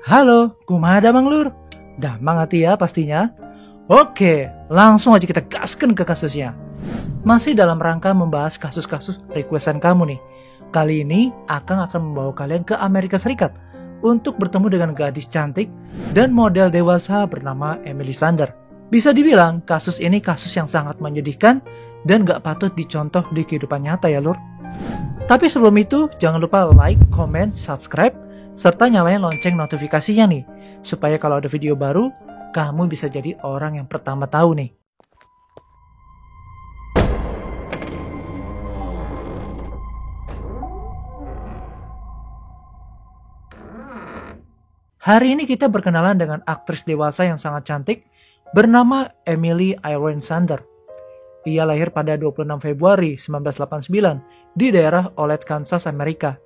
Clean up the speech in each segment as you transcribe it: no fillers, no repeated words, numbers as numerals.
Halo, kumada Mang Lur? Damang hati ya pastinya. Oke, langsung aja kita gaskan ke kasusnya. Masih dalam rangka membahas kasus-kasus requestan kamu nih. Kali ini Akang akan membawa kalian ke Amerika Serikat untuk bertemu dengan gadis cantik dan model dewasa bernama Emily Sander. Bisa dibilang kasus ini kasus yang sangat menyedihkan dan gak patut dicontoh di kehidupan nyata ya Lur. Tapi sebelum itu jangan lupa like, comment, subscribe, serta nyalain lonceng notifikasinya nih, supaya kalau ada video baru, kamu bisa jadi orang yang pertama tahu nih. Hari ini kita berkenalan dengan aktris dewasa yang sangat cantik bernama Emily Irene Sander. Ia lahir pada 26 Februari 1989 di daerah Olet, Kansas, Amerika.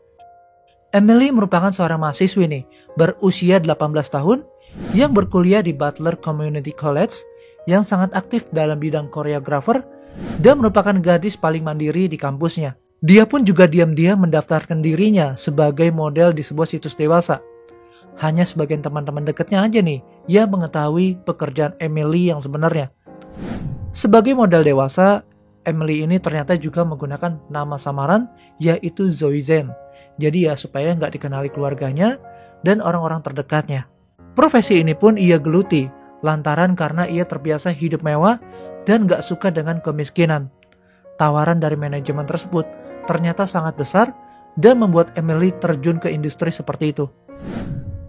Emily merupakan seorang mahasiswi nih, berusia 18 tahun yang berkuliah di Butler Community College yang sangat aktif dalam bidang koreografer dan merupakan gadis paling mandiri di kampusnya. Dia pun juga diam-diam mendaftarkan dirinya sebagai model di sebuah situs dewasa. Hanya sebagian teman-teman dekatnya aja nih yang mengetahui pekerjaan Emily yang sebenarnya. Sebagai model dewasa, Emily ini ternyata juga menggunakan nama samaran yaitu Zoe Zen. Jadi ya supaya nggak dikenali keluarganya dan orang-orang terdekatnya. Profesi ini pun ia geluti lantaran karena ia terbiasa hidup mewah dan nggak suka dengan kemiskinan. Tawaran dari manajemen tersebut ternyata sangat besar dan membuat Emily terjun ke industri seperti itu.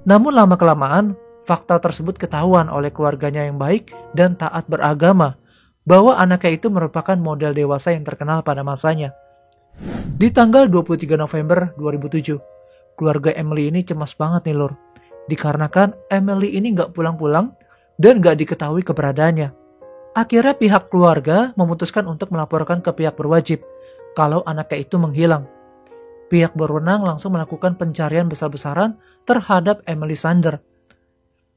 Namun lama-kelamaan, fakta tersebut ketahuan oleh keluarganya yang baik dan taat beragama bahwa anaknya itu merupakan model dewasa yang terkenal pada masanya. Di tanggal 23 November 2007, keluarga Emily ini cemas banget nih Lur. Dikarenakan Emily ini gak pulang-pulang dan gak diketahui keberadaannya. Akhirnya pihak keluarga memutuskan untuk melaporkan ke pihak berwajib kalau anaknya itu menghilang. Pihak berwenang langsung melakukan pencarian besar-besaran terhadap Emily Sander.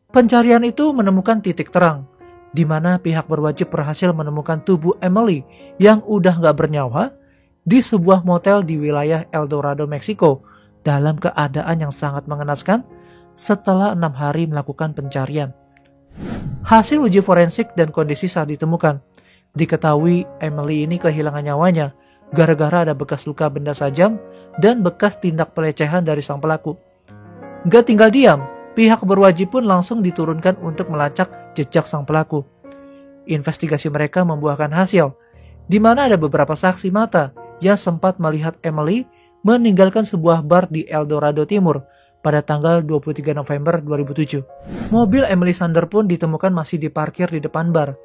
Pencarian itu menemukan titik terang, di mana pihak berwajib berhasil menemukan tubuh Emily yang udah gak bernyawa di sebuah motel di wilayah El Dorado, Meksiko dalam keadaan yang sangat mengenaskan setelah 6 hari melakukan pencarian. Hasil uji forensik dan kondisi saat ditemukan, diketahui Emily ini kehilangan nyawanya gara-gara ada bekas luka benda tajam dan bekas tindak pelecehan dari sang pelaku. Gak tinggal diam, pihak berwajib pun langsung diturunkan untuk melacak jejak sang pelaku. Investigasi mereka membuahkan hasil, di mana ada beberapa saksi mata yang sempat melihat Emily meninggalkan sebuah bar di El Dorado Timur pada tanggal 23 November 2007. Mobil Emily Sander pun ditemukan masih diparkir di depan bar,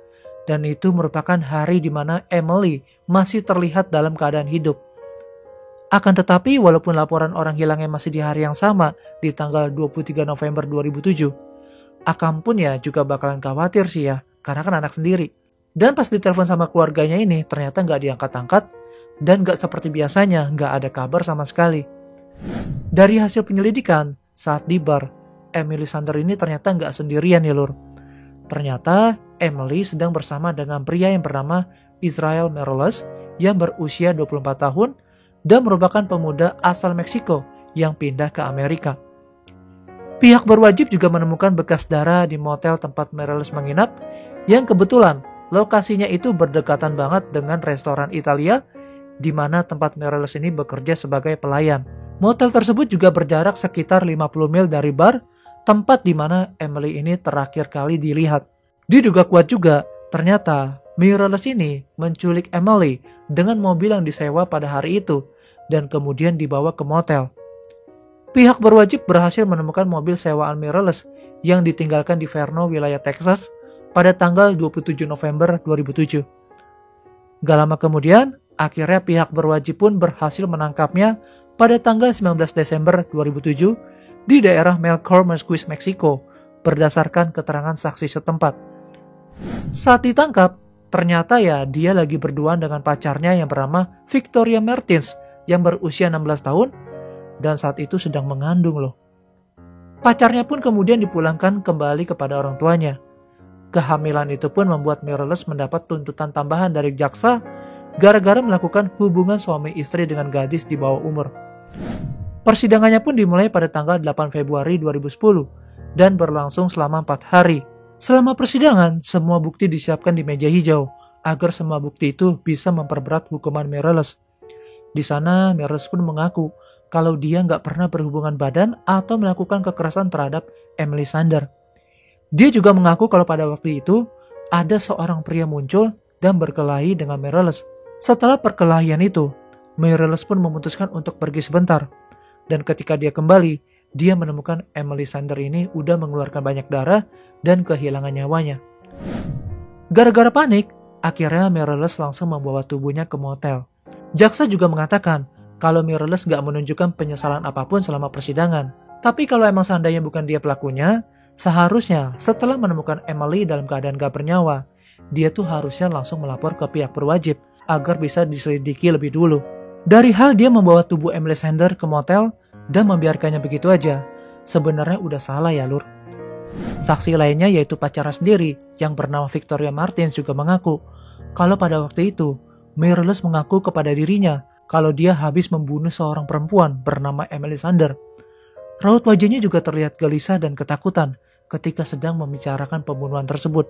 dan itu merupakan hari di mana Emily masih terlihat dalam keadaan hidup. Akan tetapi walaupun laporan orang hilangnya masih di hari yang sama di tanggal 23 November 2007, Akang pun ya juga bakalan khawatir sih ya, karena kan anak sendiri. Dan pas ditelepon sama keluarganya ini ternyata nggak diangkat-angkat dan gak seperti biasanya, gak ada kabar sama sekali. Dari hasil penyelidikan, saat di bar, Emily Sander ini ternyata gak sendirian ya Lur. Ternyata Emily sedang bersama dengan pria yang bernama Israel Morales yang berusia 24 tahun dan merupakan pemuda asal Meksiko yang pindah ke Amerika. Pihak berwajib juga menemukan bekas darah di motel tempat Morales menginap yang kebetulan lokasinya itu berdekatan banget dengan restoran Italia di mana tempat Morales ini bekerja sebagai pelayan. Motel tersebut juga berjarak sekitar 50 mil dari bar, tempat di mana Emily ini terakhir kali dilihat. Diduga kuat juga, ternyata Morales ini menculik Emily dengan mobil yang disewa pada hari itu dan kemudian dibawa ke motel. Pihak berwajib berhasil menemukan mobil sewaan Morales yang ditinggalkan di Verno, wilayah Texas pada tanggal 27 November 2007. Gak lama kemudian, akhirnya pihak berwajib pun berhasil menangkapnya pada tanggal 19 Desember 2007 di daerah Melchor, Meksiko berdasarkan keterangan saksi setempat. Saat ditangkap, ternyata ya dia lagi berduaan dengan pacarnya yang bernama Victoria Martins yang berusia 16 tahun dan saat itu sedang mengandung loh. Pacarnya pun kemudian dipulangkan kembali kepada orang tuanya. Kehamilan itu pun membuat Morales mendapat tuntutan tambahan dari jaksa gara-gara melakukan hubungan suami istri dengan gadis di bawah umur. Persidangannya pun dimulai pada tanggal 8 Februari 2010 dan berlangsung selama 4 hari. Selama persidangan, semua bukti disiapkan di meja hijau agar semua bukti itu bisa memperberat hukuman Meirelles. Di sana, Meirelles pun mengaku kalau dia nggak pernah berhubungan badan atau melakukan kekerasan terhadap Emily Sander. Dia juga mengaku kalau pada waktu itu ada seorang pria muncul dan berkelahi dengan Meirelles. Setelah perkelahian itu, Meirelles pun memutuskan untuk pergi sebentar. Dan ketika dia kembali, dia menemukan Emily Sander ini udah mengeluarkan banyak darah dan kehilangan nyawanya. Gara-gara panik, akhirnya Meirelles langsung membawa tubuhnya ke motel. Jaksa juga mengatakan kalau Meirelles gak menunjukkan penyesalan apapun selama persidangan. Tapi kalau emang seandainya bukan dia pelakunya, seharusnya setelah menemukan Emily dalam keadaan gak bernyawa, dia tuh harusnya langsung melapor ke pihak berwajib agar bisa diselidiki lebih dulu. Dari hal dia membawa tubuh Emily Sander ke motel dan membiarkannya begitu aja, sebenarnya udah salah ya lur. Saksi lainnya yaitu pacarnya sendiri yang bernama Victoria Martins juga mengaku kalau pada waktu itu Meirelles mengaku kepada dirinya kalau dia habis membunuh seorang perempuan bernama Emily Sander. Raut wajahnya juga terlihat gelisah dan ketakutan ketika sedang membicarakan pembunuhan tersebut.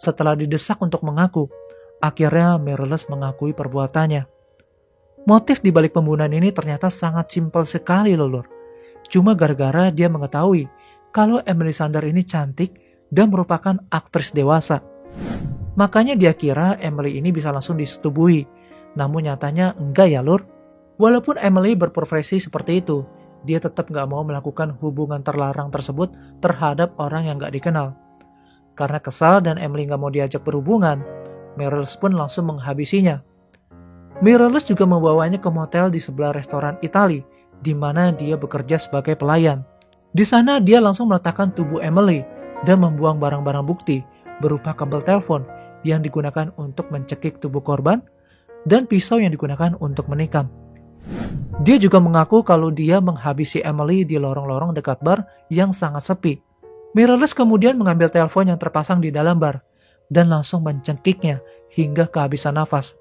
Setelah didesak untuk mengaku, akhirnya Meirelles mengakui perbuatannya. Motif di balik pembunuhan ini ternyata sangat simpel sekali loh lur. Cuma gara-gara dia mengetahui kalau Emily Sander ini cantik dan merupakan aktris dewasa. Makanya dia kira Emily ini bisa langsung disetubuhi. Namun nyatanya enggak ya lur. Walaupun Emily berprofesi seperti itu, dia tetap gak mau melakukan hubungan terlarang tersebut terhadap orang yang gak dikenal. Karena kesal dan Emily gak mau diajak berhubungan, Meirelles pun langsung menghabisinya. Meirelles juga membawanya ke motel di sebelah restoran Itali, di mana dia bekerja sebagai pelayan. Di sana dia langsung meletakkan tubuh Emily dan membuang barang-barang bukti berupa kabel telepon yang digunakan untuk mencekik tubuh korban dan pisau yang digunakan untuk menikam. Dia juga mengaku kalau dia menghabisi Emily di lorong-lorong dekat bar yang sangat sepi. Meirelles kemudian mengambil telepon yang terpasang di dalam bar dan langsung mencekiknya hingga kehabisan nafas.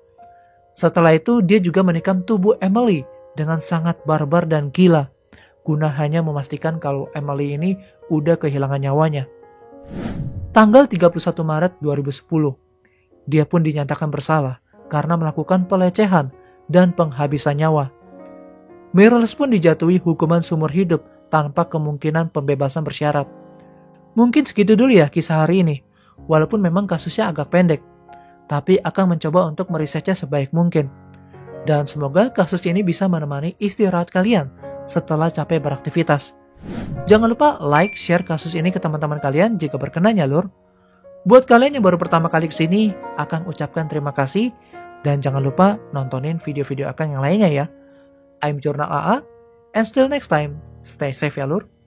Setelah itu dia juga menikam tubuh Emily dengan sangat barbar dan gila, guna hanya memastikan kalau Emily ini udah kehilangan nyawanya. Tanggal 31 Maret 2010, dia pun dinyatakan bersalah karena melakukan pelecehan dan penghabisan nyawa. Meirelles pun dijatuhi hukuman seumur hidup tanpa kemungkinan pembebasan bersyarat. Mungkin segitu dulu ya kisah hari ini, walaupun memang kasusnya agak pendek, tapi akan mencoba untuk merisetnya sebaik mungkin. Dan semoga kasus ini bisa menemani istirahat kalian setelah capek beraktivitas. Jangan lupa like, share kasus ini ke teman-teman kalian jika berkenan ya lur. Buat kalian yang baru pertama kali kesini, Akang ucapkan terima kasih. Dan jangan lupa nontonin video-video Akang yang lainnya ya. I'm Jurnal AA, and still next time, stay safe ya lur.